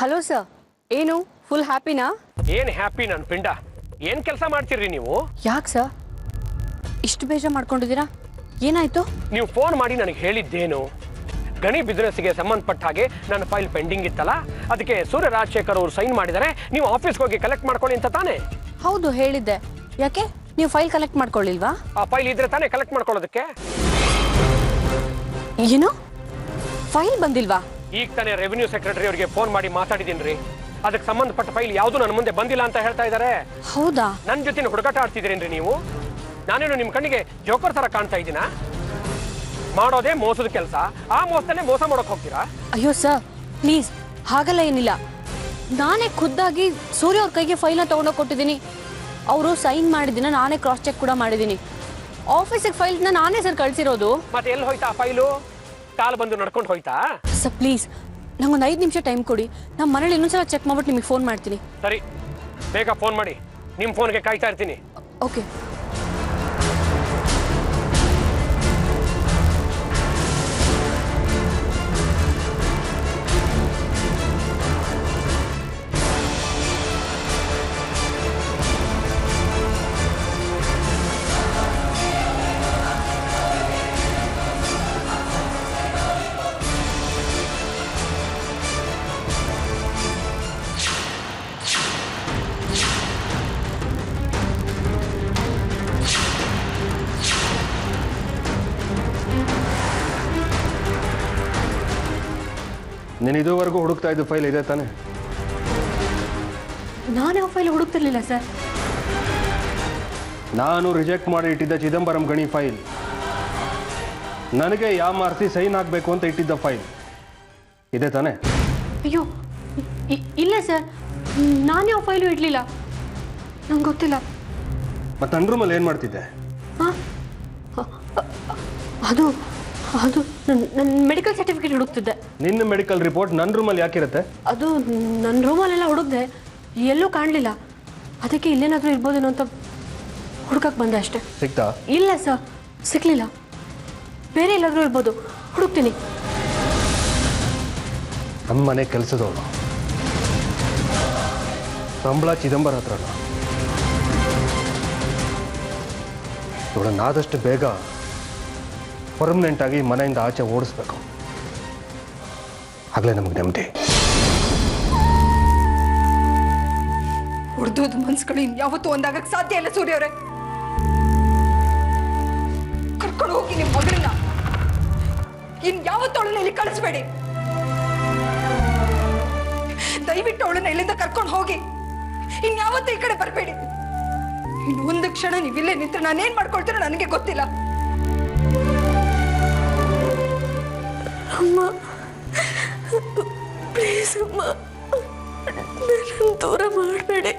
Hello sir, ಏನು full ಹ್ಯಾಪಿನಾ? ಏನ್ happy ನನ್ನ ಪಿಂಡ? ಏನ್ ಕೆಲಸ ಮಾಡ್ತೀರಿ ನೀವು? ಯಾಕೆ ಸರ್ ಇಷ್ಟು ಬೇಜಾರು ಮಾಡ್ಕೊಂಡಿದ್ದೀರಾ? ಏನಾಯ್ತು? ನೀವು ಫೋನ್ ಮಾಡಿ ನನಗೆ ಹೇಳಿದ್ದೇನು? ಗಣಿ ಬಿಸ್ನೆಸ್ಗೆ ಸಂಬಂಧಪಟ್ಟ ಹಾಗೆ ನನ್ನ ಫೈಲ್ ಪೆಂಡಿಂಗ್ ಇತ್ತಲ್ಲ, ಅದಕ್ಕೆ ಸೂರ್ಯ ರಾಜಶೇಖರ್ ಅವರು ಸೈನ್ ಮಾಡಿದರೆ ನೀವು ಆಫೀಸ್ಗೆ ಹೋಗಿ ಕಲೆಕ್ಟ್ ಮಾಡ್ಕೊಳ್ಳಿ ಅಂತ ತಾನೇ? ಹೌದು ಹೇಳಿದ್ದೆ. ಯಾಕೆ ನೀವು ಫೈಲ್ ಕಲೆಕ್ಟ್ ಮಾಡ್ಕೊಳ್ಳಿಲ್ವಾ? ಆ ಫೈಲ್ ಇದ್ರೆ ತಾನೇ ಕಲೆಕ್ಟ್ ಮಾಡ್ಕೊಳ್ಳೋದಕ್ಕೆ. ಏನು ಫೈಲ್ ಬಂದಿಲ್ವಾ? ಈಗ ತಾನೇ ರೆವಿನ್ಯೂ ಸೆಕ್ರೆಟರಿ ಅವರಿಗೆ ಫೋನ್ ಮಾಡಿ ಮಾತಾಡಿದ್ದೀನಿ ರೀ. ಅದಕ್ಕೆ ಸಂಬಂಧಪಟ್ಟ ಫೈಲ್ ಯಾವುದು ನನ್ನ ಮುಂದೆ ಬಂದಿಲ್ಲ ಅಂತ ಹೇಳ್ತಾ ಇದ್ದಾರೆ. ಹೌದಾ? ನನ್ನ ಜೊತೆ ಹುಡುಗಾಟ ಆಡ್ತಿದ್ದೀರೇನ್ರಿ ನೀವು? ನಾನೇನು ನಿಮ್ಮ ಕಣ್ಣಿಗೆ ಜೋಕರ್ ತರ ಕಾಣ್ತಾ ಇದ್ದೀನ? ಮಾಡೋದೇ ಮೋಸದ ಕೆಲಸ, ಆ ಮೋಸದಲ್ಲೇ ಮೋಸ ಮಾಡೋಕೆ ಹೋಗ್ತೀರಾ? ಅಯ್ಯೋ ಸರ್ ಪ್ಲೀಸ್, ಹಾಗಲ್ಲ ಏನಿಲ್ಲ. ನಾನೇ ಖುದ್ದಾಗಿ ಸೂರ್ಯ ಅವ್ರ ಕೈಗೆ ಫೈಲ್ನ ತೊಗೊಂಡೋಗಿ ಕೊಟ್ಟಿದ್ದೀನಿ. ಅವರು ಸೈನ್ ಮಾಡಿದಿನ ನಾನೇ ಕ್ರಾಸ್ ಚೆಕ್ ಕೂಡ ಮಾಡಿದ್ದೀನಿ. ಆಫೀಸಿಗೆ ಫೈಲ್ನ ನಾನೇ ಸರ್ ಕಳಿಸಿರೋದು. ಮತ್ತೆ ಎಲ್ಲಿ ಹೋಯ್ತಾ ಆ ಫೈಲು? ಕಾಲು ಬಂದು ನಡ್ಕೊಂಡು ಹೋಯ್ತಾ? ಸರ್ ಪ್ಲೀಸ್ ನಂಗೊಂದು 5 ನಿಮಿಷ ಟೈಮ್ ಕೊಡಿ. ನಮ್ಮ ಮನೇಲಿ ಇನ್ನೊಂದ್ಸಲ ಚೆಕ್ ಮಾಡ್ಬಿಟ್ಟು ನಿಮಗೆ ಫೋನ್ ಮಾಡ್ತೀನಿ. ಸರಿ, ಬೇಗ ಫೋನ್ ಮಾಡಿ. ನಿಮ್ಮ ಫೋನ್ಗೆ ಕಾಯ್ತಾ ಇರ್ತೀನಿ. ಓಕೆ. ನೀನು ಇದುವರೆಗೂ ಹುಡುಕ್ತಾ ಇದ್ದು ಫೈಲ್ ಇದೆ ತಾನೆ? ನಾನು ಯಾವ ಫೈಲ್ ಹುಡುಕ್ತಿರ್ಲಿಲ್ಲ ಸರ್. ನಾನು ರಿಜೆಕ್ಟ್ ಮಾಡಿ ಇಟ್ಟಿದ್ದ ಚಿದಂಬರಂ ಗಣಿ ಫೈಲ್, ನನಗೆ ಯಾಮಾರಿಸಿ ಸೈನ್ ಆಗಬೇಕು ಅಂತ ಇಟ್ಟಿದ್ದ ಫೈಲ್ ಇದೆ ತಾನೆ? ಅಯ್ಯೋ ಇಲ್ಲ ಸರ್, ನಾನು ಯಾವ ಫೈಲು ಇಡಲಿಲ್ಲ. ನಂಗೆ ಗೊತ್ತಿಲ್ಲ. ಮತ್ತು ನನ್ನ ರೂಮಲ್ಲಿ ಏನು ಮಾಡ್ತಿದ್ದೆ? ಹಾಂ, ಅದು ಅದು ನನ್ನ ಮೆಡಿಕಲ್ ಸರ್ಟಿಫಿಕೇಟ್ ಹುಡುಕ್ತಿದ್ದೆ. ನಿನ್ನ ಮೆಡಿಕಲ್ ರಿಪೋರ್ಟ್ ನನ್ನ ರೂಮಲ್ಲಿ ಯಾಕಿರುತ್ತೆ? ಅದು ನನ್ನ ರೂಮಲ್ಲೆಲ್ಲ ಹುಡುಕ್ದೆ, ಎಲ್ಲೂ ಕಾಣಲಿಲ್ಲ. ಅದಕ್ಕೆ ಇಲ್ಲೇನಾದರೂ ಇರ್ಬೋದೇನೋ ಅಂತ ಹುಡುಕಕ್ಕೆ ಬಂದೆ ಅಷ್ಟೇ. ಸಿಗ್ತಾ? ಇಲ್ಲ ಸರ್, ಸಿಕ್ಕಲಿಲ್ಲ. ಬೇರೆ ಎಲ್ಲಾದರೂ ಇರ್ಬೋದು, ಹುಡುಕ್ತೀನಿ. ನಮ್ಮ ಮನೆ ಕೆಲಸದವಳು ಸಂಬಳ ಚಿದಂಬರ ಹತ್ರಲ್ಲ. ಇವಳನ್ನಾದಷ್ಟು ಬೇಗ ಪರ್ಮನೆಂಟಾಗಿ ಮನೆಯಿಂದ ಆಚೆ ಓಡಿಸ್ಬೇಕು, ಆಗಲೇ ನಮಗೆ ನೆಮ್ಮದಿ. ಹೊಡೆದೋದು ಮನ್ಸುಗಳು ಇನ್ಯಾವತ್ತೂ ಒಂದಾಗಕ್ಕೆ ಸಾಧ್ಯ ಇಲ್ಲ ಸೂರ್ಯ ಅವರೇ. ಕರ್ಕೊಂಡು ಹೋಗಿ ನಿಮ್ಮ ಮಗಳನ್ನ. ಇನ್ಯಾವತ್ತೂ ಅವಳನ್ನ ಇಲ್ಲಿ ಕಳಿಸ್ಬೇಡಿ. ದಯವಿಟ್ಟು ಅವಳನ್ನ ಇಲ್ಲಿಂದ ಕರ್ಕೊಂಡು ಹೋಗಿ. ಇನ್ಯಾವತ್ತೂ ಈ ಕಡೆ ಬರಬೇಡಿ. ಇನ್ನು ಒಂದು ಕ್ಷಣ ನೀವಿಲ್ಲೇ ನಿಂತ್ರೆ ನಾನೇನ್ ಮಾಡ್ಕೊಳ್ತೀರೋ ನನಗೆ ಗೊತ್ತಿಲ್ಲ. ಅಮ್ಮ ಪ್ಲೀಸ್ ಅಮ್ಮ, ನನ್ನ ದೂರ ಮಾಡಬೇಡಿ.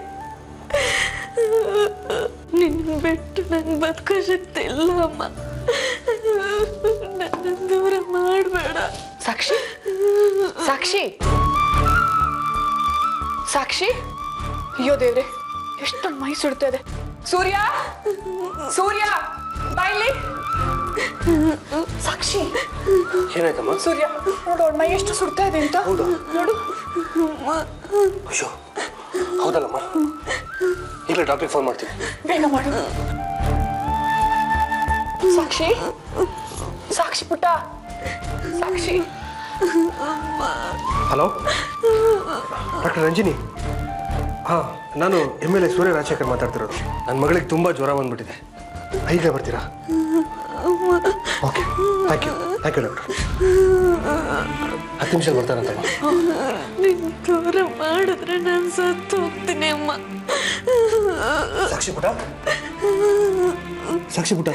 ನಿನ್ನ ಬಿಟ್ಟು ನಂಗೆ ಬದುಕೋ ಶಕ್ತಿ ಇಲ್ಲ ಅಮ್ಮ. ನನ್ನ ದೂರ ಮಾಡಬೇಡ. ಸಾಕ್ಷಿ, ಸಾಕ್ಷಿ, ಸಾಕ್ಷಿ. ಅಯ್ಯೋ ದೇವ್ರೆ, ಎಷ್ಟೊಂದು ಮೈ ಸುಡ್ತಾ ಇದೆ. ಸೂರ್ಯ, ಸೂರ್ಯ ಬಾಯ್ಲಿ. ಸಾಕ್ಷಿ, ಏನಾಯ್ತಮ್ಮ? ಸೂರ್ಯ ನೋಡು, ಅವಳ ಮೈ ಎಷ್ಟು ಸುಡ್ತಾ ಇದೆ ಅಂತ. ನೋಡು. ಅಯ್ಯೋ ಹೌದಲ್ಲಮ್ಮ, ಈಗಲೇ ಡಾಕ್ಟ್ರಿಗೆ ಫೋನ್ ಮಾಡ್ತೀನಿ. ಬೇಗ ಮಾಡು. ಸಾಕ್ಷಿ, ಸಾಕ್ಷಿ ಪುಟ್ಟ, ಸಾಕ್ಷಿ. Hello doctor Ranjini. ಹಾಂ, ನಾನು MLA ಸೂರ್ಯ ರಾಜಶೇಖರ್ ಮಾತಾಡ್ತಿರೋದು. ನನ್ನ ಮಗಳಿಗೆ ತುಂಬ ಜ್ವರ ಬಂದ್ಬಿಟ್ಟಿದೆ. ಈಗಲೇ ಬರ್ತೀರಾ? Okay, thank you doctor. 10 ನಿಮಿಷ ಬರ್ತಾರಂತ. ನಿನ್ನ ದೂರ ಮಾಡಿದ್ರೆ ನಾನು ಸತ್ತು ಹೋಗ್ತೀನಿ ಅಮ್ಮ. ಸಾಕ್ಷಿ ಪುಟ, ಸಾಕ್ಷಿ ಪುಟ,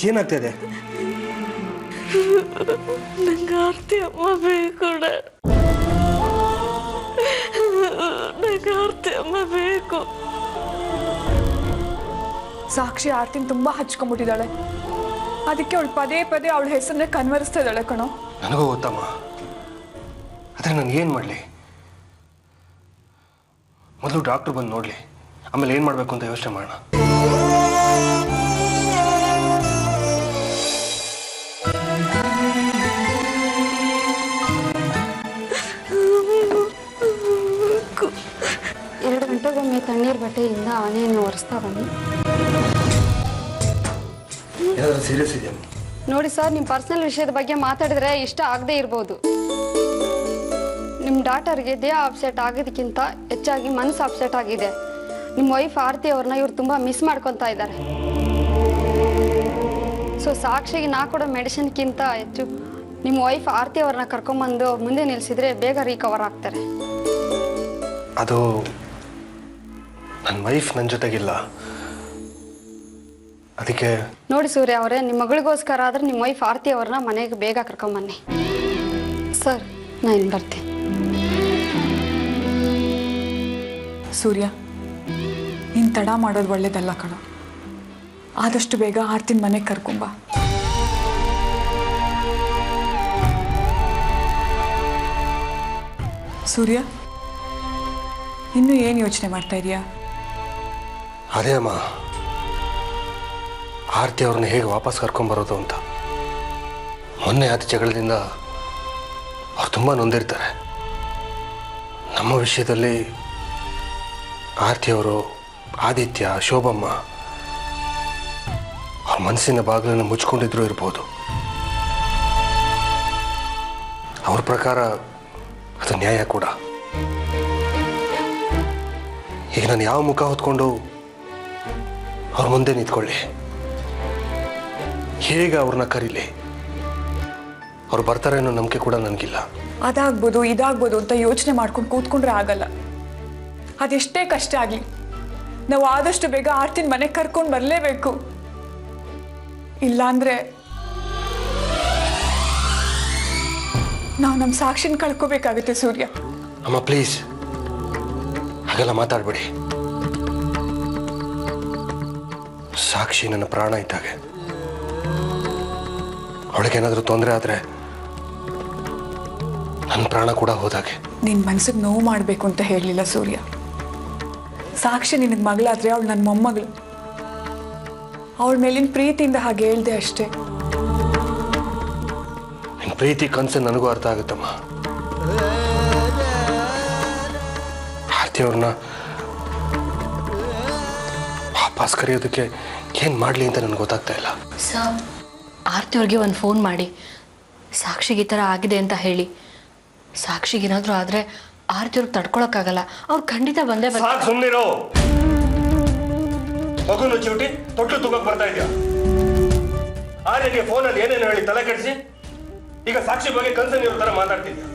ಏನಾಗ್ತಾ ಇದೆ? ನಂಗೆ ಆರ್ತಿ ಅಮ್ಮ ಬೇಕು. ನಂಗೆ ಆರ್ತಿ ಅಮ್ಮ ಬೇಕು. ಸಾಕ್ಷಿ ಆರ್ತಿನ ತುಂಬಾ ಹಚ್ಕೊಂಡ್ಬಿಟ್ಟಿದ್ದಾಳೆ. ಅದಕ್ಕೆ ಅವಳು ಪದೇ ಪದೇ ಅವಳ ಹೆಸರನ್ನೇ ಕನ್ವರಿಸ್ತಾ ಇದ್ದಾಳೆ ಕಣೋ. ನನಗೂ ಗೊತ್ತಮ್ಮ, ಆದರೆ ನಾನು ಏನು ಮಾಡಲಿ? ಮೊದಲು ಡಾಕ್ಟ್ರು ಬಂದು ನೋಡಲಿ, ಆಮೇಲೆ ಏನು ಮಾಡಬೇಕು ಅಂತ ಯೋಚನೆ ಮಾಡೋಣ. ಪ್ರಸ್ತಾವನೆ. ಏನಾದರೂ ಸೀರಿಯಸ್ ಇದೆಯಾ? ನೋಡಿ ಸರ್, ನಿಮ್ಮ ಪರ್ಸನಲ್ ವಿಷಯದ ಬಗ್ಗೆ ಮಾತಾಡಿದ್ರೆ ಇಷ್ಟ ಆಗದೆ ಇರ್ಬೋದು. ನಿಮ್ಮ ಡಾಟರ್ಗೆ ದೇಹ ಅಪ್ಸೆಟ್ ಆಗೋದಕ್ಕಿಂತ ಹೆಚ್ಚಾಗಿ ಮನಸ್ಸು ಅಪ್ಸೆಟ್ ಆಗಿದೆ. ನಿಮ್ಮ ವೈಫ್ ಆರತಿ ಅವ್ರನ್ನ ಇವ್ರು ತುಂಬ ಮಿಸ್ ಮಾಡ್ಕೊತಾ ಇದ್ದಾರೆ. ಸೊ ಸಾಕ್ಷಿಗೆ ನಾ ಕೊಡೋ ಮೆಡಿಸಿನ್ಗಿಂತ ಹೆಚ್ಚು ನಿಮ್ಮ ವೈಫ್ ಆರತಿ ಅವ್ರನ್ನ ಕರ್ಕೊಂಬಂದು ಮುಂದೆ ನಿಲ್ಲಿಸಿದ್ರೆ ಬೇಗ ರಿಕವರ್ ಆಗ್ತಾರೆ. ಅದು ನನ್ನ ವೈಫ್ ನನ್ನ ಜೊತೆಗಿಲ್ಲ, ಅದಕ್ಕೆ. ನೋಡಿ ಸೂರ್ಯ ಅವರೇ, ನಿಮ್ಮ ಮಗಳಿಗೋಸ್ಕರ ಆದ್ರೆ ನಿಮ್ಮ ವೈಫ್ ಆರತಿ ಅವ್ರನ್ನ ಮನೆಗೆ ಬೇಗ ಕರ್ಕೊಂಬನ್ನಿ. ಸರ್, ನಾನು ಇನ್ನು ಬರ್ತೀನಿ. ಸೂರ್ಯ, ನೀನು ತಡ ಮಾಡೋದು ಒಳ್ಳೇದಲ್ಲ ಕಣ. ಆದಷ್ಟು ಬೇಗ ಆರ್ತಿನ ಮನೆಗೆ ಕರ್ಕೊಂಬ. ಸೂರ್ಯ, ಇನ್ನೂ ಏನು ಯೋಚನೆ ಮಾಡ್ತಾ ಇದೀಯಾ? ಅದೇ ಅಮ್ಮ, ಆರತಿ ಅವ್ರನ್ನ ಹೇಗೆ ವಾಪಸ್ ಕರ್ಕೊಂಬರೋದು ಅಂತ. ಮೊನ್ನೆ ಆದ ಜಗಳದಿಂದ ಅವ್ರು ತುಂಬ ನೊಂದಿರ್ತಾರೆ. ನಮ್ಮ ವಿಷಯದಲ್ಲಿ ಆರತಿಯವರು, ಆದಿತ್ಯ, ಶೋಭಮ್ಮ ಅವ್ರ ಮನಸ್ಸಿನ ಬಾಗಿಲನ್ನು ಮುಚ್ಕೊಂಡಿದ್ರು ಇರ್ಬೋದು. ಅವ್ರ ಪ್ರಕಾರ ಅದು ನ್ಯಾಯ ಕೂಡ. ಈಗ ನಾನು ಯಾವ ಮುಖ ಹೊತ್ಕೊಂಡು ಅವ್ರ ಮುಂದೆ ನಿಂತ್ಕೊಳ್ಳಿ? ಹೇಗೆ ಅವ್ರನ್ನ ಕರೀಲಿ? ಅವ್ರು ಬರ್ತಾರೆ ಅನ್ನೋ ನಂಬಿಕೆ ಕೂಡ ನನಗಿಲ್ಲ. ಅದಾಗ್ಬೋದು ಇದಾಗ್ಬೋದು ಅಂತ ಯೋಚನೆ ಮಾಡ್ಕೊಂಡು ಕೂತ್ಕೊಂಡ್ರೆ ಆಗಲ್ಲ. ಅದೆಷ್ಟೇ ಕಷ್ಟ ಆಗಲಿ, ನಾವು ಆದಷ್ಟು ಬೇಗ ಆರ್ತಿನ ಮನೆಗೆ ಕರ್ಕೊಂಡು ಬರಲೇಬೇಕು. ಇಲ್ಲಾಂದ್ರೆ ನಾವು ನಮ್ಮ ಸಾಕ್ಷಿನ ಕಳ್ಕೋಬೇಕಾಗುತ್ತೆ. ಸೂರ್ಯ ಅಮ್ಮ, ಪ್ಲೀಸ್ ಹಾಗೆಲ್ಲ ಮಾತಾಡ್ಬೇಡಿ. ಸಾಕ್ಷಿ ನನ್ನ ಪ್ರಾಣ ಇದ್ದಾಗೆ. ಅವಳಿಗೇನಾದರೂ ತೊಂದರೆ ಆದರೆ ನನ್ನ ಪ್ರಾಣ ಕೂಡ ಹೋದಾಗೆ. ನಿನ್ನ ಮನಸ್ಸಿಗೆ ನೋವು ಮಾಡಬೇಕು ಅಂತ ಹೇಳಲಿಲ್ಲ ಸೂರ್ಯ. ಸಾಕ್ಷಿ ನಿನಗೆ ಮಗಳಾದ್ರೆ ಅವಳು ನನ್ನ ಮೊಮ್ಮಗಳು. ಅವಳ ಮೇಲಿನ ಪ್ರೀತಿಯಿಂದ ಹಾಗೆ ಹೇಳ್ದೆ ಅಷ್ಟೇ. ನಿನ್ನ ಪ್ರೀತಿ ಕನಸು ನನಗೂ ಅರ್ಥ ಆಗುತ್ತಮ್ಮ. ಆರತಿ ಅವ್ರನ್ನ ವಾಪಸ್ ಕರೆಯೋದಕ್ಕೆ ಏನು ಮಾಡಲಿ ಅಂತ ನನಗೆ ಗೊತ್ತಾಗ್ತಾ ಇಲ್ಲ. ಸರ್, ಆರತಿ ಅವ್ರಿಗೆ ಒಂದು ಫೋನ್ ಮಾಡಿ ಸಾಕ್ಷಿಗೆ ಈ ಥರ ಆಗಿದೆ ಅಂತ ಹೇಳಿ. ಸಾಕ್ಷಿಗೇನಾದರೂ ಆದರೆ ಆರತಿ ಅವ್ರಿಗೆ ತಡ್ಕೊಳಕ್ಕಾಗಲ್ಲ. ಅವ್ರು ಖಂಡಿತ ಬಂದೇ ಬರ್ತಾರೆ. ಸುಮ್ಮನಿರೋ. ಮಗುನು ಚಿವುಟಿ ತೊಟ್ಲು ತೂಗಕ್ಕೆ ಬರ್ತಾ ಇದೆಯಾ? ಆರ್ಯಗೆ ಫೋನಲ್ಲಿ ಏನೇನು ಹೇಳಿ ತಲೆ ಕೆಡಿಸಿ ಈಗ ಸಾಕ್ಷಿ ಬಗ್ಗೆ ಕನ್ಸನ್ ಇರೋ ತರ ಮಾತಾಡ್ತಿದ್ಯಾ?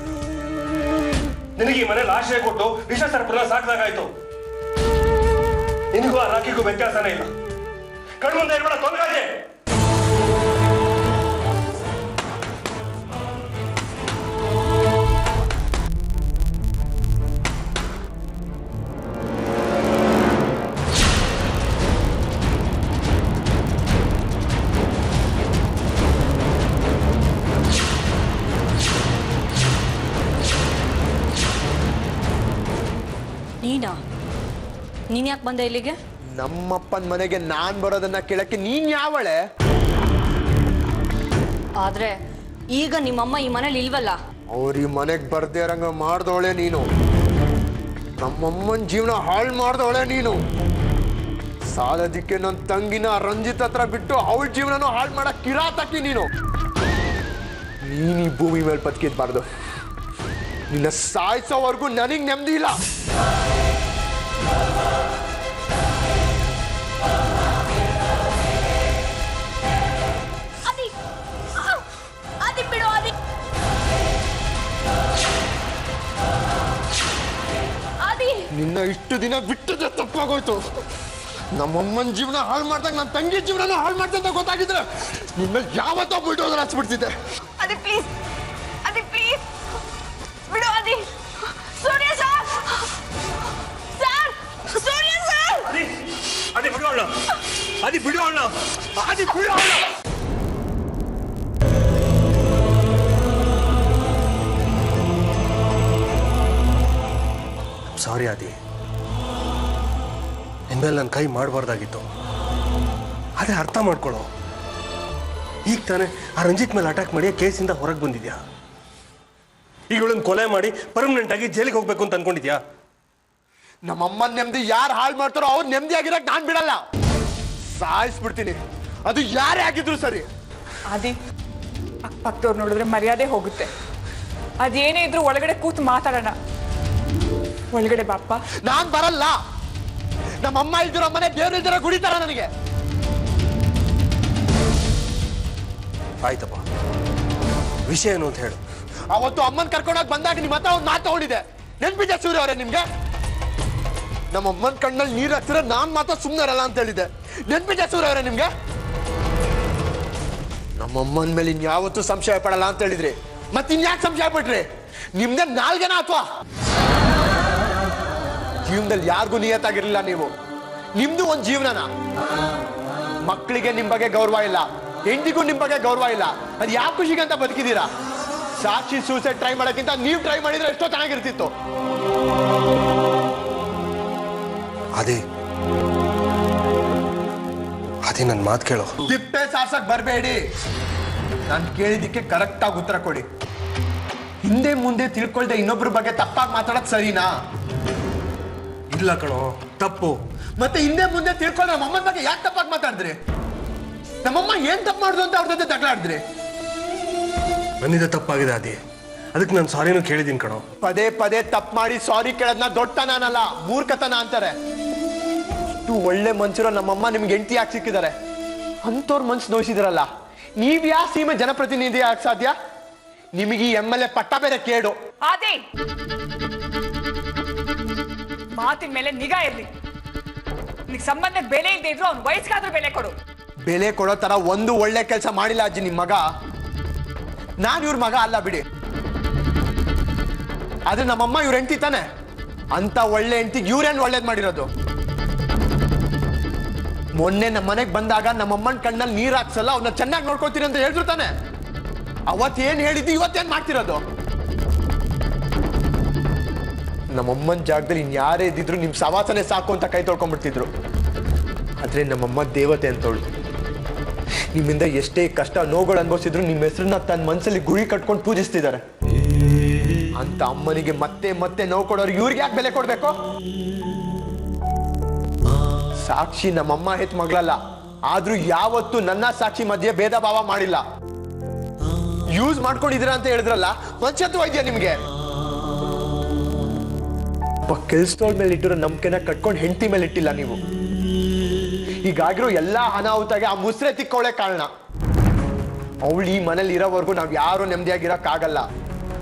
ನಿನಗೆ ಈ ಮನೇಲಿ ಆಶ್ರಯ ಕೊಟ್ಟು ವಿಷ ಸರ್ಪನ ಸಾಕ್ದಾಗಾಯ್ತು. ನಿನಗೂ ಆ ರಾಖಿಗೂ ವ್ಯತ್ಯಾಸನೇ ಇಲ್ಲ. ಕಣ್ಮುಂದೆ ಇರ್ಬೇಡ ತೊಂದರಾಜೆ. ನೀನ್ ಯಾಕೆ ಬಂದೆ ಇಲ್ಲಿಗೆ? ನಮ್ಮಪ್ಪನ ಮನೆಗೆ ನಾನ್ ಬರೋದನ್ನ ಕೇಳಕ್ಕೆ ನೀನ್ ಯಾವಳೆ? ಆದ್ರೆ ಈಗ ನಿಮ್ಮಮ್ಮ ಈ ಮನೇಲಿ ಇಲ್ವಲ್ಲ. ಅವ್ರ ಈ ಮನೆಗೆ ಬರ್ದೇ ಇರಂಗ ಮಾಡ್ದವಳೆ ನೀನು. ನಮ್ಮಮ್ಮನ ಜೀವನ ಹಾಳು ಮಾಡ್ದವಳೆ ನೀನು. ಸಾಲದಿಕ್ಕೆ ನನ್ನ ತಂಗಿನ ರಂಜಿತ್ ಹತ್ರ ಬಿಟ್ಟು ಅವಳ ಜೀವನನೂ ಹಾಳು ಮಾಡಕ್ ಕಿರಾತಕಿ ನೀನು. ನೀನ್ ಈ ಭೂಮಿ ಮೇಲೆ ಬದುಕಿದ್ಬಾರ್ದು. ನಿನ್ನ ಸಾಯಿಸೋವರೆಗೂ ನನಗ್ ನೆಮ್ಮದಿ ಇಲ್ಲ. ನಿನ್ನ ಇಷ್ಟು ದಿನ ಬಿಟ್ಟದೆ ತಪ್ಪಾಗೋಯ್ತು. ನಮ್ಮಮ್ಮನ ಜೀವನ ಹಾಳು ಮಾಡ್ದಾಗ ನನ್ನ ತಂಗಿ ಜೀವನ ಹಾಳು ಮಾಡ್ತಾ ಅಂತ ಗೊತ್ತಾಗಿದ್ರೆ ನಿನ್ನ ಯಾವತ್ತೋ ಬಿಡೋದ್ರ ಹಚ್ಬಿಡ್ತಿದ್ದೆ. ಅದಿ ಪ್ಲೀಸ್, ಅದಿ ಪ್ಲೀಸ್ ಬಿಡು. ಅದಿ ಸೂರ್ಯ ಸರ್, ಸರ್ ಸೂರ್ಯ ಸರ್, ಅದಿ ಬಿಡೋಣ, ಅದಿ ಬಿಡೋಣ, ಅದಿ ಬಿಡೋಣ. ಸಾರಿ ಆದಿ, ಇನ್ಮೇಲೆ ನನ್ನ ಕೈ ಮಾಡಬಾರ್ದಾಗಿತ್ತು. ಅದೇ ಅರ್ಥ ಮಾಡ್ಕೊಳ್ಳೋ. ಈಗ ತಾನೇ ಆ ರಂಜಿತ್ ಮೇಲೆ ಅಟ್ಯಾಕ್ ಮಾಡಿ ಕೇಸಿಂದ ಹೊರಗೆ ಬಂದಿದ್ಯಾ. ಈಗ ಇವಳನ್ನು ಕೊಲೆ ಮಾಡಿ ಪರ್ಮನೆಂಟ್ ಆಗಿ ಜೈಲಿಗೆ ಹೋಗ್ಬೇಕು ಅಂತ ಅನ್ಕೊಂಡಿದ್ಯಾ? ನಮ್ಮಮ್ಮನ ನೆಮ್ಮದಿ ಯಾರು ಹಾಳು ಮಾಡ್ತಾರೋ ಅವ್ರು ನೆಮ್ಮದಿಯಾಗಿರಕ್ ನಾನ್ ಬಿಡಲ್ಲ. ಸಾಯಿಸ್ಬಿಡ್ತೀನಿ, ಅದು ಯಾರೇ ಆಗಿದ್ರು ಸರಿ. ಆದಿ, ಅಕ್ಕಪಕ್ಕದವ್ರು ನೋಡಿದ್ರೆ ಮರ್ಯಾದೆ ಹೋಗುತ್ತೆ. ಅದೇನೇ ಇದ್ರು ಒಳಗಡೆ ಕೂತು ಮಾತಾಡೋಣ. ಒಳಗಡೆ ಬಾಪ್ಪ. ನಾನ್ ಬರಲ್ಲ. ನಮ್ಮಮ್ಮ ಇದ್ರ ಮನೆ ದೇವ್ರಿದ್ರ ಗುಡಿತಾರ ನನಗೆ. ಆಯ್ತಪ್ಪ, ವಿಷಯ ಏನು ಅಂತ ಹೇಳು. ಅವತ್ತು ಅಮ್ಮನ್ ಕರ್ಕೊಂಡೋಗಿ ಬಂದಾಗ ನಿಮ್ಮ ಹತ್ರ ಒಂದು ಮಾತು ತಗೊಂಡಿದೆ, ನೆನ್ಪಿದೆ ಸೂರ್ಯ ಅವರೇ ನಿಮ್ಗೆ? ನಮ್ಮ ಅಮ್ಮನ ಕಣ್ಣಲ್ಲಿ ನೀರು ಹಾಕ್ತಿರ ನಾನ್ ಮಾತ್ರ ಸುಮ್ಮನೆ ಇರಲ್ಲ ಅಂತ ಹೇಳಿದೆ, ನೆನ್ಪಿದೆ ಸೂರ್ಯ ಅವರೇ ನಿಮ್ಗೆ? ನಮ್ಮಮ್ಮನ ಮೇಲೆ ಇನ್ಯಾವತ್ತೂ ಸಂಶಯ ಪಡಲ್ಲ ಅಂತ ಹೇಳಿದ್ರಿ, ಮತ್ತೆ ಇನ್ಯಾಕೆ ಸಂಶಯ ಪಟ್ರಿ? ನಿಮ್ದೆ ನಾಲ್ಗೆನ ಅಥವಾ ಜೀವನದಲ್ಲಿ ಯಾರಿಗೂ ನಿಯತ್ತಾಗಿರ್ಲಿಲ್ಲ ನೀವು. ನಿಮ್ದು ಒಂದು ಜೀವನನ. ಮಕ್ಕಳಿಗೆ ನಿಮ್ ಬಗ್ಗೆ ಗೌರವ ಇಲ್ಲ, ಹೆಂಡತಿಗೂ ನಿಮ್ ಬಗ್ಗೆ ಗೌರವ ಇಲ್ಲ. ಅದು ಯಾವ ಖುಷಿಗೆ ಅಂತ ಬದುಕಿದೀರಾ? ಸಾಕ್ಷಿ ಸೂಸೈಡ್ ಟ್ರೈ ಮಾಡೋಕ್ಕಿಂತ ನೀವು ಟ್ರೈ ಮಾಡಿದ್ರೆ ಎಷ್ಟೋ ಚೆನ್ನಾಗಿರ್ತಿತ್ತು. ಅದೇ ನನ್ನ ಮಾತು ಕೇಳೋ. ತಿಪ್ಪೆ ಸಾರ್ಸಕ್ ಬರಬೇಡಿ. ನಾನು ಕೇಳಿದ್ದಕ್ಕೆ ಕರೆಕ್ಟ್ ಆಗಿ ಉತ್ತರ ಕೊಡಿ. ಹಿಂದೆ ಮುಂದೆ ತಿಳ್ಕೊಳ್ದೆ ಇನ್ನೊಬ್ರ ಬಗ್ಗೆ ತಪ್ಪಾಗಿ ಮಾತಾಡೋದು ಸರಿನಾ? ಇಲ್ಲ ಕಣೋ, ತಪ್ಪು. ಮತ್ತೆ ಹಿಂದೆ ಮುಂದೆ ತಿಳ್ಕೊಂಡು ನಮ್ಮಮ್ಮನ ಬಗ್ಗೆ ಯಾಕೆ ತಪ್ಪಾಗಿ ಮಾತಾಡಿದ್ರಿ? ನಮ್ಮಮ್ಮ ಏನ್ ತಪ್ಪು ಮಾಡುದು ಅಂತ ಅವ್ರ ಜೊತೆ ತಗೊಳ್ಳಾಡಿದ್ರಿ? ನನ್ನಿಂದ ತಪ್ಪಾಗಿದೆ ಅದೇ, ಅದಕ್ಕೆ ನಾನು ಸಾರಿನೂ ಕೇಳಿದ್ದೀನಿ ಕಣೋ. ಪದೇ ಪದೇ ತಪ್ಪು ಮಾಡಿ ಸಾರಿ ಕೇಳೋದನ್ನ ದೊಡ್ಡತನ ಅನ್ನಲ್ಲ, ಮೂರ್ಖತನ ಅಂತಾರೆ. ಇಷ್ಟು ಒಳ್ಳೆ ಮನ್ಸಿರೋ ನಮ್ಮಮ್ಮ ನಿಮ್ಗೆ ಹೆಂಡತಿ ಯಾಕೆ ಸಿಕ್ಕಿದ್ದಾರೆ? ಅಂತವ್ರ ಮನ್ಸು ನೋಯಿಸಿದ್ರಲ್ಲ, ನೀವ್ ಯಾ ಸೀಮೆ ಜನಪ್ರತಿನಿಧಿ ಯಾಕೆ ಸಾಧ್ಯ? ನಿಮಗೆ ಈ MLA ಪಟ್ಟ ಬೇರೆ ಕೇಡು. ಆದಿ, ಮಾತಿನ ಮೇಲೆ ನಿಗಾ ಇರ್ಲಿ. ನಿಗ್ ಸಂಬಂಧಕ್ಕೆ ಬೆಲೆ ಇಲ್ಲದೆ ಇದ್ರು ಅವ್ನ ವಯಸ್ಸಿಗಾದ್ರೂ ಬೆಲೆ ಕೊಡು. ಬೆಲೆ ಕೊಡೋ ತರ ಒಂದು ಒಳ್ಳೆ ಕೆಲಸ ಮಾಡಿಲ್ಲ ಅಜ್ಜಿ ನಿಮ್ ಮಗ. ನಾನ್ ಇವ್ರ ಮಗ ಅಲ್ಲ ಬಿಡಿ, ಆದ್ರೆ ನಮ್ಮಮ್ಮ ಇವ್ರ ಹೆಂಡತಿ ತಾನೆ. ಅಂತ ಒಳ್ಳೆ ಹೆಂಡತಿಗೆ ಇವ್ರೇನ್ ಒಳ್ಳೇದ್ ಮಾಡಿರೋದು? ಮೊನ್ನೆ ನಮ್ಮ ಮನೆಗೆ ಬಂದಾಗ ನಮ್ಮಮ್ಮನ ಕಣ್ಣಲ್ಲಿ ನೀರ್ ಹಾಕ್ಸಲ್ಲ, ಅವ್ನ ಚೆನ್ನಾಗಿ ನೋಡ್ಕೊತೀರಿ ಅಂತ ಹೇಳಿದ್ರು ತಾನೆ. ಅವತ್ತೇನ್ ಹೇಳಿದ್ದು ಇವತ್ತೇನ್ ಮಾಡ್ತಿರೋದು? ನಮ್ಮಮ್ಮನ ಜಾಗದಲ್ಲಿ ಇನ್ಯಾರೇ ಇದ್ದಿದ್ರು ನಿಮ್ ಸವಾಸನೆ ಸಾಕು ಅಂತ ಕೈ ತೊಳ್ಕೊಂಡ್ಬಿಡ್ತಿದ್ರು. ಆದ್ರೆ ನಮ್ಮಮ್ಮ ದೇವತೆ ಅಂತವಳು. ನಿಮ್ಮಿಂದ ಎಷ್ಟೇ ಕಷ್ಟ ನೋವುಗಳು ಅನುಭವಿಸಿದ್ರು ನಿಮ್ಮ ಹೆಸರನ್ನ ತನ್ನ ಮನಸ್ಸಲ್ಲಿ ಗುರಿ ಕಟ್ಕೊಂಡು ಪೂಜಿಸ್ತಿದ್ದಾರೆ. ಅಂತ ಅಮ್ಮನಿಗೆ ಮತ್ತೆ ಮತ್ತೆ ನೋವು ಕೊಡೋರು ಇವ್ರಿಗೆ ಯಾಕೆ ಬೆಲೆ ಕೊಡ್ಬೇಕು? ಸಾಕ್ಷಿ ನಮ್ಮಮ್ಮ ಹೆತ್ ಮಗಳಲ್ಲ, ಆದ್ರೂ ಯಾವತ್ತು ನನ್ನ ಸಾಕ್ಷಿ ಮಧ್ಯೆ ಭೇದ ಭಾವ ಮಾಡಿಲ್ಲ. ಯೂಸ್ ಮಾಡ್ಕೊಂಡಿದ್ದೀರಾ ಅಂತ ಹೇಳಿದ್ರಲ್ಲ, ಮನುಷ್ಯತ್ವ ಇದೆಯಾ ನಿಮ್ಗೆ? ಕೆಲ್ಸದವ್ರ ಮೇಲೆ ಇಟ್ಟಿರೋ ನಂಬಿಕೆನ ಕಟ್ಕೊಂಡು ಹೆಂಡತಿ ಮೇಲೆ ಇಟ್ಟಿಲ್ಲ ನೀವು. ಹೀಗಾಗಿರೋ ಎಲ್ಲಾ ಅನಾಹುತಾಗೆ ಆ ಮುಸ್ರೆ ತಿಕ್ಕೊಳ್ಳೆ ಕಾರಣ. ಅವಳು ಈ ಮನೇಲಿ ಇರೋವರೆಗೂ ನಾವ್ ಯಾರು ನೆಮ್ಮದಿಯಾಗಿರಕ್ಕಾಗಲ್ಲ.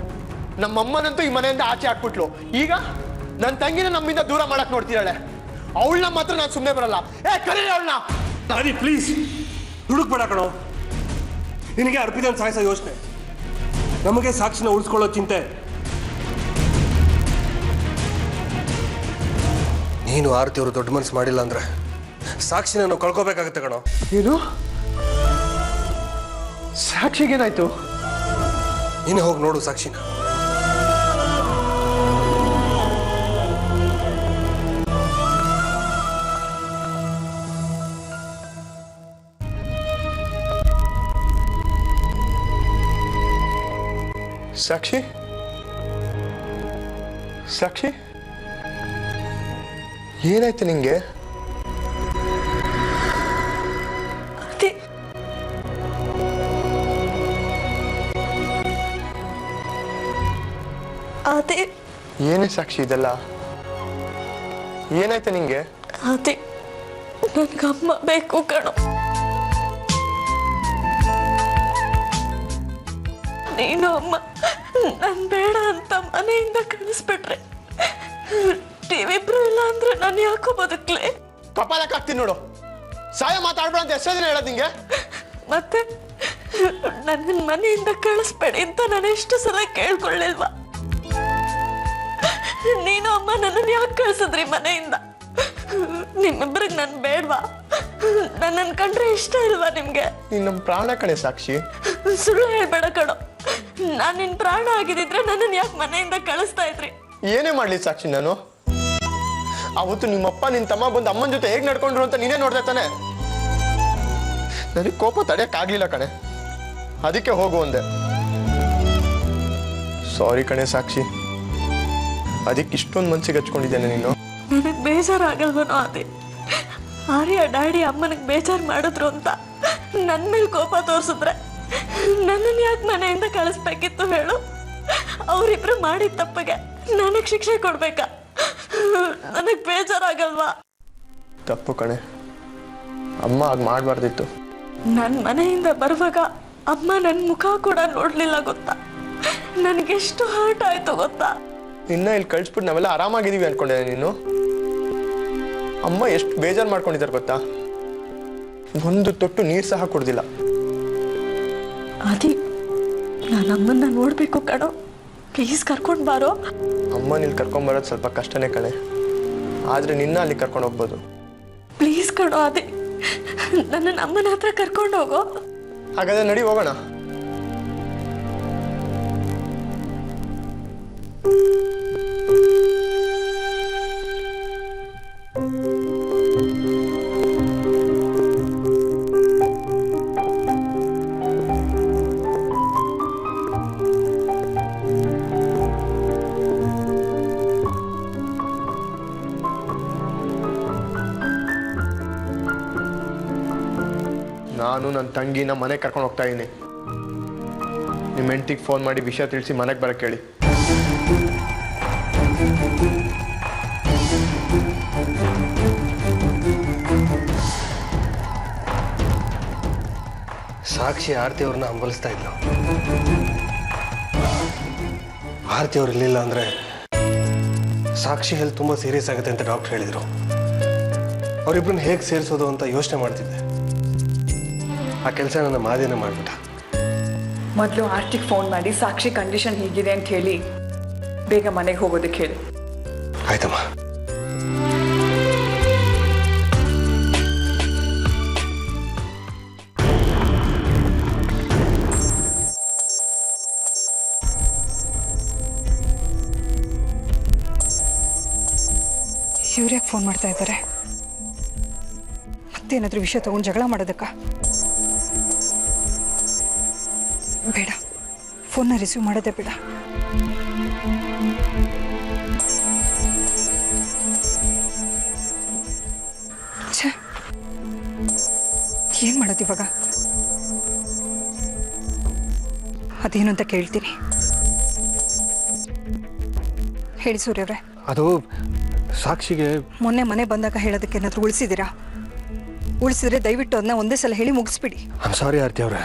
ನಮ್ಮಮ್ಮನಂತೂ ಈ ಮನೆಯಿಂದ ಆಚೆ ಹಾಕ್ಬಿಟ್ಲು. ಈಗ ನನ್ನ ತಂಗಿನ ನಮ್ಮಿಂದ ದೂರ ಮಾಡಕ್ ನೋಡ್ತಿದ್ದಾಳೆ. ಅವಳನ್ನ ಮಾತ್ರ ನಾನು ಸುಮ್ಮನೆ ಬರಲ್ಲ. ಕರೀರಿ ಅವಳನ್ನ. ಅದಿ ಪ್ಲೀಸ್, ದುಡುಕ್ಬೇಡ ಕಣೋ. ನಿನಗೆ ಅರ್ಪಿತನ ಸಾಯಿಸೋ ಯೋಚನೆ, ನಮಗೆ ಸಾಕ್ಷಿನ ಉಳಿಸ್ಕೊಳ್ಳೋ ಚಿಂತೆ. ನೀನು ಆರ್ತಿಯವರು ದೊಡ್ಡ ಮನಸ್ಸು ಮಾಡಿಲ್ಲ ಅಂದ್ರೆ ಸಾಕ್ಷಿನ ನಾವು ಕಳ್ಕೋಬೇಕಾಗತ್ತೆ ಕಣೋ. ಏನು? ಸಾಕ್ಷಿಗೇನಾಯ್ತು? ನೀನು ಹೋಗಿ ನೋಡು ಸಾಕ್ಷಿನ. ಸಾಕ್ಷಿ, ಸಾಕ್ಷಿ, ಏನಾಯ್ತು ನಿಂಗೆ? ಅದೇ ಏನೇ ಸಾಕ್ಷಿ ಇದೆಲ್ಲ? ಏನಾಯ್ತು ನಿಂಗೆ? ಅದೇ ನನ್ಗಮ್ಮ ಬೇಕು ಕಣೋ. ನೀನು ಅಮ್ಮ ನನ್ ಬೇಡ ಅಂತ ಮನೆಯಿಂದ ಕಳಿಸ್ಬಿಟ್ರೆ, ನೀವಿಬ್ರು ಇಲ್ಲ ಅಂದ್ರೆ ನಾನು ಯಾಕೋ ಬದುಕ್ಲೆ? ಕಪಾಲಕ್ಕಾಗ್ತೀನಿ ನೋಡು. ಸಾಯ ಮಾತಾಡ್ಬೇಡ ಅಂತ ಎಷ್ಟೋ ದಿನ ಹೇಳೋದು ನಿಂಗೆ? ಮತ್ತೆ ನನ್ನ ಮನೆಯಿಂದ ಕಳಿಸ್ಬೇಡಿ ಅಂತ ನಾನು ಎಷ್ಟು ಸಲ ಕೇಳ್ಕೊಳ್ಳಿಲ್ವಾ? ನೀನು ಅಮ್ಮ ನನ್ನನ್ನು ಯಾಕೆ ಕಳ್ಸಿದ್ರಿ ಮನೆಯಿಂದ? ನಿಮ್ಮಿಬ್ಬರಿಗೆ ನನ್ ಬೇಡ್ವಾ? ನನ್ನನ್ನು ಕಂಡ್ರೆ ಇಷ್ಟ ಇಲ್ವಾ ನಿಮ್ಗೆ? ನೀನ್ ನಮ್ ಪ್ರಾಣ ಕಣೆ ಸಾಕ್ಷಿ. ಸುಳ್ಳು ಹೇಳ್ಬೇಡ ಕಣೋ. ನಾನ್ ನಿನ್ ಪ್ರಾಣ ಆಗಿದ್ರೆ ನನ್ನನ್ನು ಯಾಕೆ ಮನೆಯಿಂದ ಕಳಿಸ್ತಾ ಇದ್ರಿ? ಏನೇ ಮಾಡ್ಲಿ ಸಾಕ್ಷಿ ನಾನು? ಅವತ್ತು ನಿಮ್ಮಪ್ಪ ನಿನ್ ತಮ್ಮ ಬಂದು ಅಮ್ಮನ ಜೊತೆ ಹೇಗ್ ನಡ್ಕೊಂಡ್ರು ಅಂತ ನೀನೇ ನೋಡ್ದೆ ತಾನೆ. ನನಗೆ ಕೋಪ ತಡೆಯಕ್ಕಾಗ್ಲಿಲ್ಲ ಕಣೆ, ಅದಕ್ಕೆ ಹೋಗು ಅಂದೆ. ಸಾರಿ ಕಣೆ ಸಾಕ್ಷಿ, ಅದಕ್ಕೆ ಇಷ್ಟೊಂದು ಮನ್ಸಿಗೆ ಹಚ್ಕೊಂಡಿದ್ದೇನೆ ನೀನು. ನನಗೆ ಬೇಜಾರಾಗಲ್ವನೋ ಅದೇ ಆರ್ಯ ಡ್ಯಾಡಿ ಅಮ್ಮನಿಗೆ ಬೇಜಾರು ಮಾಡಿದ್ರು ಅಂತ ನನ್ನ ಮೇಲೆ ಕೋಪ ತೋರಿಸಿದ್ರೆ ನನ್ನನ್ನು ಯಾಕೆ ಮನೆಯಿಂದ ಕಳಿಸ್ಬೇಕಿತ್ತು ಹೇಳು? ಅವರಿಬ್ರು ಮಾಡಿದ ತಪ್ಪಿಗೆ ನನಗೆ ಶಿಕ್ಷೆ ಕೊಡ್ಬೇಕಾ? ನನಗೆ ಬೇಜಾರಾಗಲ್ವಾ? ತಪ್ಪು ಕಣೆ, ಅಮ್ಮ ಹಾಗೆ ಮಾಡಬಾರ್ದಿತ್ತು. ನನ್ನ ಮನೆಯಿಂದ ಬರುವಾಗ ಅಮ್ಮ ನನ್ನ ಮುಖ ಕೂಡ ನೋಡ್ಲಿಲ್ಲ ಗೊತ್ತಾ? ನನಗೆಷ್ಟು ಹರ್ಟ್ ಆಯ್ತು ಗೊತ್ತಾ? ಇನ್ನ ಇಲ್ಲಿ ಕಳಿಸ್ಬಿಟ್ಟು ನಾವೆಲ್ಲ ಆರಾಮಾಗಿದ್ದೀವಿ ಅನ್ಕೊಂಡೆ ನೀನು. ಅಮ್ಮ ಎಷ್ಟು ಬೇಜಾರು ಮಾಡ್ಕೊಂಡಿದ್ದಾರೆ ಗೊತ್ತಾ? ಒಂದು ತೊಟ್ಟು ನೀರು ಸಹ ಕುಡ್ದಿಲ್ಲ. ಅದಿ ನಾನು ಅಮ್ಮನ್ನ ನೋಡ್ಬೇಕು ಕಣೋ, ಪ್ಲೀಸ್ ಕರ್ಕೊಂಡು ಬಾರೋ. ಅಮ್ಮನ ಇಲ್ಲಿ ಕರ್ಕೊಂಬರೋದು ಸ್ವಲ್ಪ ಕಷ್ಟನೇ ಕಣೆ, ಆದ್ರೆ ನಿನ್ನ ಅಲ್ಲಿ ಕರ್ಕೊಂಡು ಹೋಗ್ಬೋದು. ಪ್ಲೀಸ್ ಕಣೋ ಅದೇ, ನನ್ನ ಅಮ್ಮನ ಹತ್ರ ಕರ್ಕೊಂಡು ಹೋಗೋ. ಹಾಗಾದ್ರೆ ನಡಿ ಹೋಗೋಣ. ನಾನು ನನ್ನ ತಂಗಿನ ಮನೆಗೆ ಕರ್ಕೊಂಡು ಹೋಗ್ತಾ ಇದ್ದೀನಿ. ನಿಮ್ಮ ಹೆಂಡತಿಗೆ ಫೋನ್ ಮಾಡಿ ವಿಷಯ ತಿಳಿಸಿ ಮನೆಗೆ ಬರಕ್ಕೆ ಹೇಳಿ. ಸಾಕ್ಷಿ ಆರತಿ ಅವ್ರನ್ನ ಹಂಬಲಿಸ್ತಾ ಇದ್ಲು. ಆರತಿ ಅವ್ರು ಇರಲಿಲ್ಲ ಅಂದ್ರೆ ಸಾಕ್ಷಿ ಹೆಲ್ತ್ ತುಂಬಾ ಸೀರಿಯಸ್ ಆಗುತ್ತೆ ಅಂತ ಡಾಕ್ಟರ್ ಹೇಳಿದ್ರು. ಅವರಿಬ್ಬರನ್ನ ಹೇಗೆ ಸೇರಿಸೋದು ಅಂತ ಯೋಚನೆ ಮಾಡ್ತಿದ್ದೆ. ಆ ಕೆಲಸ ನನ್ನ ಮಾದೇನ ಮಾಡ್ಬಿಟ್ಟ. ಮೊದಲು ಆರ್ಟಿಗೆ ಫೋನ್ ಮಾಡಿ ಸಾಕ್ಷಿ ಕಂಡೀಷನ್ ಹೀಗಿದೆ ಅಂತ ಹೇಳಿ ಬೇಗ ಮನೆಗೆ ಹೋಗೋದಕ್ಕೆ ಹೇಳಿ. ಆಯ್ತಮ್ಮ. ಇವ್ರ್ಯಾಕೆ ಫೋನ್ ಮಾಡ್ತಾ ಇದ್ದಾರೆ? ಮತ್ತೇನಾದ್ರೂ ವಿಷಯ ತಗೊಂಡು ಜಗಳ ಮಾಡೋದಕ್ಕ? ಬೇಡ, ಫೋನ್ನ ರಿಸೀವ್ ಮಾಡೋದೇ ಬೇಡ. ಛೇ, ಏನ್ ಮಾಡೋದು ಇವಾಗ? ಅದೇನು ಅಂತ ಕೇಳ್ತೀನಿ. ಹೇಳಿ ಸೂರ್ಯವ್ರೆ. ಅದು ಸಾಕ್ಷಿಗೆ ಮೊನ್ನೆ ಮನೆ ಬಂದಾಗ ಹೇಳೋದಕ್ಕೆ ಏನಾದರೂ ಉಳಿಸಿದ್ದೀರಾ? ಉಳಿಸಿದ್ರೆ ದಯವಿಟ್ಟು ಅದನ್ನ ಒಂದೇ ಸಲ ಹೇಳಿ ಮುಗಿಸ್ಬಿಡಿ. ಐ ಸಾರಿ ಆರ್ತಿ ಅವರೇ.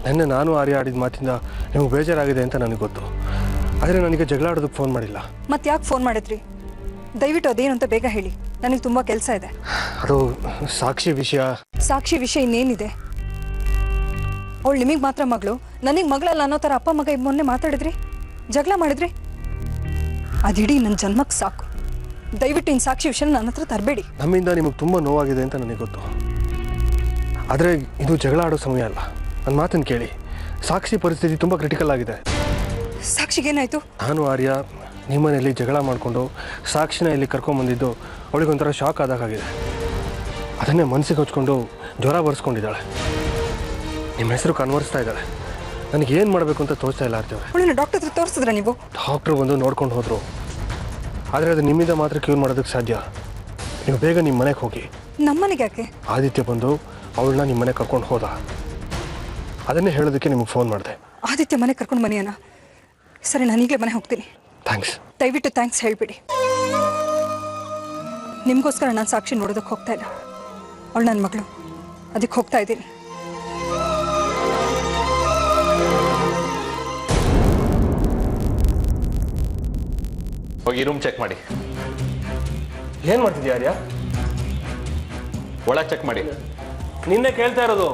ನೆನ್ನೆ ನಾನು ಆರ್ಯ ಆಡಿದ ಮಾತಿಂದ ನಿಮಗೆ ಬೇಜಾರಾಗಿದೆ ಅಂತ ನನಗೆ ಗೊತ್ತು. ಆದರೆ ನನಗೆ ಜಗಳ ಆಡೋದಕ್ಕೆ ಫೋನ್ ಮಾಡಿಲ್ಲ. ಮತ್ತೆ ಯಾಕೆ ಫೋನ್ ಮಾಡಿದ್ರಿ? ದಯವಿಟ್ಟು ಅದೇನು ಅಂತ ಬೇಗ ಹೇಳಿ, ನನಗೆ ತುಂಬ ಕೆಲಸ ಇದೆ. ಅದು ಸಾಕ್ಷಿ ವಿಷಯ. ಸಾಕ್ಷಿ ವಿಷಯ ಇನ್ನೇನಿದೆ? ಅವಳು ನಿಮಗೆ ಮಾತ್ರ ಮಗಳು, ನನಗೆ ಮಗಳಲ್ಲ ಅನ್ನೋ ಥರ ಅಪ್ಪ ಮಗ ಮೊನ್ನೆ ಮಾತಾಡಿದ್ರಿ, ಜಗಳ ಮಾಡಿದ್ರಿ. ಅದಿಡೀ ನನ್ನ ಜನ್ಮಕ್ಕೆ ಸಾಕು. ದಯವಿಟ್ಟು ಇನ್ನು ಸಾಕ್ಷಿ ವಿಷಯ ನನ್ನ ಹತ್ರ ತರಬೇಡಿ. ನಮ್ಮಿಂದ ನಿಮಗೆ ತುಂಬ ನೋವಾಗಿದೆ ಅಂತ ನನಗೆ ಗೊತ್ತು. ಆದರೆ ಇದು ಜಗಳ ಆಡೋ ಸಮಯ ಅಲ್ಲ. ನನ್ನ ಮಾತನ್ನು ಕೇಳಿ. ಸಾಕ್ಷಿ ಪರಿಸ್ಥಿತಿ ತುಂಬ ಕ್ರಿಟಿಕಲ್ ಆಗಿದೆ. ಸಾಕ್ಷಿಗೇನಾಯಿತು? ನಾನು ಆರ್ಯ ನಿಮ್ಮನೆಯಲ್ಲಿ ಜಗಳ ಮಾಡಿಕೊಂಡು ಸಾಕ್ಷಿನ ಇಲ್ಲಿ ಕರ್ಕೊಂಬಂದಿದ್ದು ಅವಳಿಗೊಂಥರ ಶಾಕ್ ಆದಾಗಿದೆ. ಅದನ್ನೇ ಮನಸ್ಸಿಗೆ ಹಚ್ಕೊಂಡು ಜ್ವರ ಬರ್ಸ್ಕೊಂಡಿದ್ದಾಳೆ. ನಿಮ್ಮ ಹೆಸರು ಕನ್ವರ್ಸ್ತಾ ಇದ್ದಾಳೆ. ನನಗೇನು ಮಾಡಬೇಕು ಅಂತ ತೋರಿಸ್ತಾ ಇಲ್ಲ ಆರ್ತಿಯವ್ರೆ. ಅವಳನ್ನ ಡಾಕ್ಟರ್ ಹತ್ರ ತೋರಿಸಿದ್ರೆ ನೀವು? ಡಾಕ್ಟ್ರು ಬಂದು ನೋಡ್ಕೊಂಡು ಹೋದರು. ಆದರೆ ಅದು ನಿಮ್ಮಿಂದ ಮಾತ್ರ ಕ್ಯೂರ್ ಮಾಡೋದಕ್ಕೆ ಸಾಧ್ಯ. ನೀವು ಬೇಗ ನಿಮ್ಮ ಮನೆಗೆ ಹೋಗಿ. ನಮ್ಮನೆಗೆ ಯಾಕೆ? ಆದಿತ್ಯ ಬಂದು ಅವಳನ್ನ ನಿಮ್ಮ ಮನೆಗೆ ಕರ್ಕೊಂಡು ಹೋದ. ಅದನ್ನೇ ಹೇಳೋದಕ್ಕೆ ನಿಮಗೆ ಫೋನ್ ಮಾಡಿದೆ. ಆದಿತ್ಯ ಮನೆ ಕರ್ಕೊಂಡು ಮನೆಯನ್ನ? ಸರಿ, ನಾನು ಈಗಲೇ ಮನೆ ಹೋಗ್ತೀನಿ. ಥ್ಯಾಂಕ್ಸ್. ದಯವಿಟ್ಟು ಥ್ಯಾಂಕ್ಸ್ ಹೇಳಿಬಿಡಿ. ನಿಮಗೋಸ್ಕರ ನಾನು ಸಾಕ್ಷಿ ನೋಡೋದಕ್ಕೆ ಹೋಗ್ತಾ ಇಲ್ಲ. ಅವಳು ನನ್ನ ಮಗಳು, ಅದಕ್ಕೆ ಹೋಗ್ತಾ ಇದ್ದೀನಿ. ಹೋಗಿ ರೂಮ್ ಚೆಕ್ ಮಾಡಿ. ಏನು ಮಾಡ್ತಿದ್ಯಾ ಆರ್ಯ? ಒಳಗೆ ಚೆಕ್ ಮಾಡಿ. ನಿನ್ನೆ ಕೇಳ್ತಾ ಇರೋದು.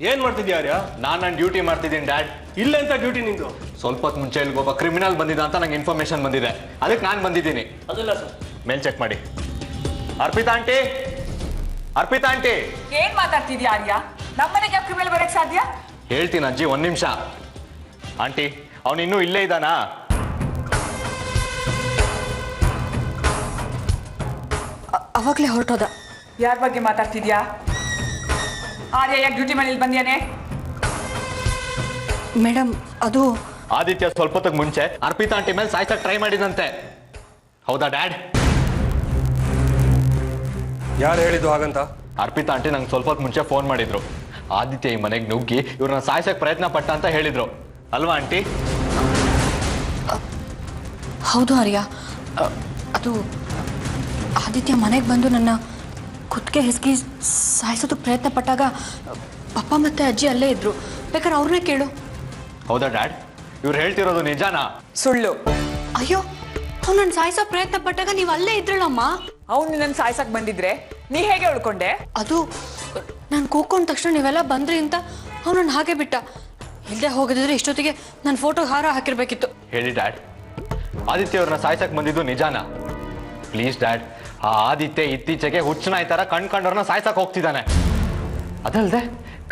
ಏನು ಮಾಡ್ತಿದ್ಯಾ ಆರ್ಯ? ನಾನು ನನ್ನ ಡ್ಯೂಟಿ ಮಾಡ್ತಿದ್ದೀನಿ ಡ್ಯಾಡ್. ಇಲ್ಲ ಅಂತ ಡ್ಯೂಟಿ ನಿಂದು? ಸ್ವಲ್ಪ ಹೊತ್ತು ಮುಂಚೆ ಇಲ್ಲಿ ಒಬ್ಬ ಕ್ರಿಮಿನಲ್ ಬಂದಿದ್ದ ಅಂತ ನಂಗೆ ಇನ್ಫಾರ್ಮೇಶನ್ ಬಂದಿದೆ, ಅದಕ್ಕೆ ನಾನು ಬಂದಿದ್ದೀನಿ. ಅದಿಲ್ಲ ಸರ್. ಮೇಲ್ ಚೆಕ್ ಮಾಡಿ. Arpita aunty, Arpita aunty. ಏನ್ ಮಾತಾಡ್ತಿದ್ಯಾ ಆರ್ಯ? ನಮ್ಮನೆಗೆ ಯಾಕೆ ಮೇಲೆ ಬರಕ್ ಸಾಧ್ಯ? ಹೇಳ್ತೀನಿ ಅಜ್ಜಿ, ಒಂದು ನಿಮಿಷ. ಆಂಟಿ, ಅವನು ಇನ್ನೂ ಇಲ್ಲೇ ಇದ್ದಾನಾ? ಅವಾಗಲೇ ಹೊರಟೋದ. ಯಾರ ಬಗ್ಗೆ ಮಾತಾಡ್ತಿದ್ಯಾ? ಆರ್ಯ ಯಾಕೆ ಡ್ಯೂಟಿ ಮನೇಲಿ ಬಂದ್ಯಾನೆ? ಮೇಡಮ್, ಅದು ಆದಿತ್ಯ ಸ್ವಲ್ಪ ಹೊತ್ತಿಗೆ ಮುಂಚೆ ಅರ್ಪಿತಾ ಆಂಟಿ ಮೇಲೆ ಸಾಯ್ಸಕ್ಕೆ ಟ್ರೈ ಮಾಡಿದಂತೆ. ಹೌದಾ ಡ್ಯಾಡ್? ಯಾರು ಹೇಳಿದ್ದು ಹಾಗಂತ? ಅರ್ಪಿತಾ ಆಂಟಿ ನಂಗೆ ಸ್ವಲ್ಪ ಹೊತ್ತು ಮುಂಚೆ ಫೋನ್ ಮಾಡಿದ್ರು. ಆದಿತ್ಯ ಈ ಮನೆಗೆ ನುಗ್ಗಿ ಇವ್ರನ್ನ ಸಾಯಿಸಕ್ಕೆ ಪ್ರಯತ್ನ ಪಟ್ಟ ಅಂತ ಹೇಳಿದ್ರು ಅಲ್ವಾ ಆಂಟಿ? ಹೌದು ಆರ್ಯ, ಅದು ಆದಿತ್ಯ ಮನೆಗೆ ಬಂದು ನನ್ನ ಕುತ್ತಿಗೆ ಹಿಸ್ಕಿ ಸಾಯಿಸೋದಕ್ಕೆ ಪ್ರಯತ್ನ ಪಟ್ಟಾಗ ಪಪ್ಪ ಮತ್ತೆ ಅಜ್ಜಿ ಅಲ್ಲೇ ಇದ್ರು. ಬೇಕಾದ್ರೆ ಅವ್ರನ್ನೇ ಕೇಳು. ಹೌದಾ ಡ್ಯಾಡ್? ಇವ್ರು ಹೇಳ್ತಿರೋದು ನಿಜಾನಾ? ಸುಳ್ಳು. ಅಯ್ಯೋ, ಅವ್ನು ನನ್ನ ಸಾಯಿಸೋ ಪ್ರಯತ್ನ ಪಟ್ಟಾಗ ನೀವು ಅಲ್ಲೇ ಇದ್ರಲ್ಲಮ್ಮ. ಅವ್ನು ನನ್ನ ಸಾಯ್ಸಕ್ ಬಂದಿದ್ರೆ ನೀ ಹೇಗೆ ಉಳ್ಕೊಂಡೆ? ಅದು ನಾನು ಕೂಕೊಂಡ ತಕ್ಷಣ ನೀವೆಲ್ಲ ಬಂದ್ರಿ ಅಂತ ಅವನನ್ನು ಹಾಗೆ ಬಿಟ್ಟ. ಇಲ್ಲದೆ ಹೋಗಿದ್ರೆ ಇಷ್ಟೊತ್ತಿಗೆ ನನ್ನ ಫೋಟೋ ಹಾರ ಹಾಕಿರ್ಬೇಕಿತ್ತು. ಹೇಳಿ ಡ್ಯಾಡ್, ಆದಿತ್ಯ ಅವ್ರನ್ನ ಸಾಯ್ಸಕ್ ಬಂದಿದ್ದು ನಿಜಾನಾ? ಪ್ಲೀಸ್ ಡ್ಯಾಡ್, ಆ ಆದಿತ್ಯ ಇತ್ತೀಚೆಗೆ ಹುಚ್ಚನಾಯ್ ತರ ಕಂಡ್ಕೊಂಡವ್ರನ್ನ ಸಾಯ್ಸಕ್ ಹೋಗ್ತಿದ್ದಾನೆ. ಅದಲ್ದೆ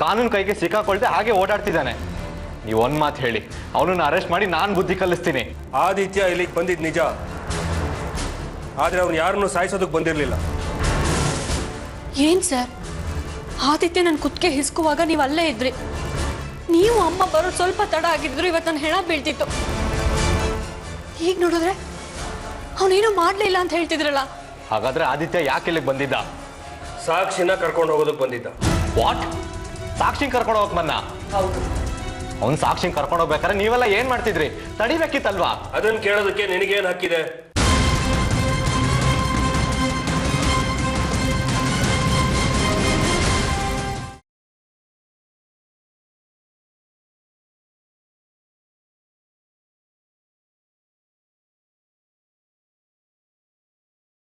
ಕಾನೂನು ಕೈಗೆ ಸಿಕ್ಕಾಕೊಳ್ದೆ ಹಾಗೆ ಓಡಾಡ್ತಿದ್ದಾನೆ. ನೀವು ಒಂದ್ ಮಾತು ಹೇಳಿ, ಅವನನ್ನ ಅರೆಸ್ಟ್ ಮಾಡಿ ನಾನು ಬುದ್ಧಿ ಕಲಿಸ್ತೀನಿ. ಆದಿತ್ಯ ಇಲ್ಲಿಗೆ ಬಂದಿದ್ ನಿಜ, ಆದ್ರೆ ಅವ್ನು ಯಾರನ್ನು ಸಾಯಿಸೋದಕ್ಕೆ ಬಂದಿರಲಿಲ್ಲ. ಏನ್ ಸರ್, ಆದಿತ್ಯ ನನ್ನ ಕುತ್ತಿಗೆ ಹಿಸ್ಕುವಾಗ ನೀವು ಅಲ್ಲೇ ಇದ್ರಿ. ನೀವು ಅಮ್ಮ ಬರೋದು ಸ್ವಲ್ಪ ತಡ ಆಗಿದ್ರು ಇವತ್ತು ನನ್ನ ಹೆಣ ಬೀಳ್ತಿತ್ತು. ಈಗ ನೋಡಿದ್ರೆ ಅವನೇನು ಮಾಡ್ಲಿಲ್ಲ ಅಂತ ಹೇಳ್ತಿದ್ರಲ್ಲ. ಹಾಗಾದ್ರೆ ಆದಿತ್ಯ ಯಾಕೆ ಇಲ್ಲಿಗೆ ಬಂದಿದ್ದ? ಸಾಕ್ಷಿನ ಕರ್ಕೊಂಡು ಹೋಗೋದಕ್ಕೆ ಬಂದಿದ್ದ. ವಾಟ್? ಸಾಕ್ಷಿಂಗ್ ಕರ್ಕೊಂಡು ಹೋಗಕ್ ಬಂದ? ಹೌದು. ಅವ್ನ್ ಸಾಕ್ಷಿಂಗ್ ಕರ್ಕೊಂಡು ಹೋಗ್ಬೇಕಾದ್ರೆ ನೀವೆಲ್ಲ ಏನ್ ಮಾಡ್ತಿದ್ರಿ? ತಡಿಬೇಕಿತ್ತಲ್ವಾ? ಅದನ್ನ ಕೇಳೋದಕ್ಕೆ ನಿನಗೇನ್ ಹಕ್ಕಿದೆ?